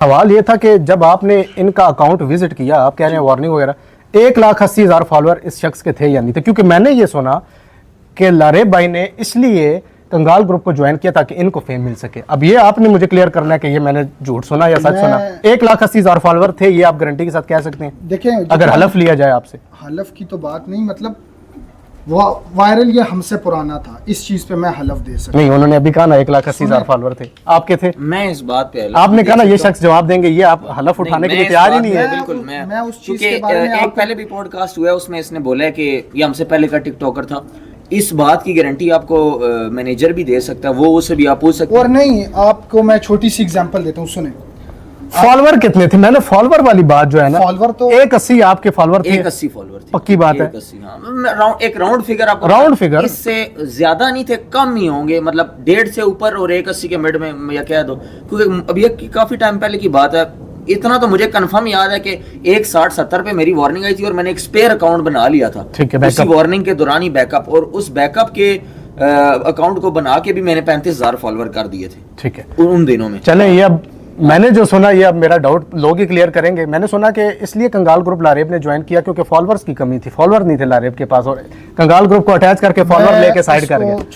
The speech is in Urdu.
سوال یہ تھا کہ جب آپ نے ان کا اکاؤنٹ وزٹ کیا، آپ کہہ رہے ہیں وارننگ وغیرہ، 1,80,000 فالوور اس شخص کے تھے یا نہیں تھے؟ کیونکہ میں نے یہ سنا کہ لاریب بھائی نے اس لیے کنگال گروپ کو جوائن کیا تاکہ ان کو فیم مل سکے. اب یہ آپ نے مجھے کلیئر کرنا ہے کہ یہ میں نے جھوٹ سنا یا سچ سنا. 1,80,000 فالوور تھے، یہ آپ گارنٹی کے ساتھ کہہ سکتے ہیں دیکھیں اگر حلف لیا جائے آپ سے؟ حلف کی تو بات نہیں، مطلب وہ وائرل یہ ہم سے پرانا تھا، اس چیز پہ میں حلف دے سکتا. نہیں، انہوں نے ابھی کہا نا 1,80,000 فالوور تھے، آپ کے تھے؟ میں اس بات پہ آپ نے کہا نا یہ شخص جواب دیں گے، یہ آپ حلف اٹھانے کے لیے تیار ہی نہیں ہے. بالکل میں اس چیز کیونکہ کے بارے میں ایک پہلے بھی پوڈ کاسٹ ہوا ہے، اس میں اس نے بولا ہے کہ یہ ہم سے پہلے کا ٹک ٹاکر تھا. اس بات کی گارنٹی آپ کو مینیجر بھی دے سکتا ہے، وہ اسے بھی آپ پوچھ سکتے ہیں. اور نہیں، آپ کو میں چھوٹی سی ایگزامپل دیتا ہوں، سنیں. فالوور کتنے تھے؟ میں نے فالوور والی بات جو ہے نا، فالوور تو 180 آپ کے فالوور تھے. 180 فالوور تھے، پکی بات ہے. 180 ہاں، ایک راؤنڈ فگر آپ کو، راؤنڈ فگر اس سے زیادہ نہیں تھے، کم ہی ہوں گے، مطلب 1.5 سے اوپر اور 180 کے مڈ میں یا کہہ دو. کیونکہ ابھی کافی ٹائم پہلے کی بات ہے. اتنا تو مجھے کنفرم یاد ہے کہ 160-70 پہ میری وارننگ آئی تھی اور میں نے ایک اسپیئر اکاؤنٹ بنا لیا تھا اسی وارننگ کے دوران ہی بیک اپ، اور اس بیک اپ کے اکاؤنٹ کو بنا کے بھی میں نے 35,000 فالوور کر دیے تھے. ٹھیک ہے، ان دنوں میں. چلیں یہ اب میں نے جو سنا، یہ اب میرا ڈاؤٹ لوگ ہی کلیئر کریں گے. میں نے سنا کہ اس لیے کنگال گروپ لاریب نے جوائن کیا کیونکہ فالوورز کی کمی تھی، فالوور نہیں تھے لاریب کے پاس، اور کنگال گروپ کو اٹیچ کر کے فالوور لے کے سائیڈ کر گئے.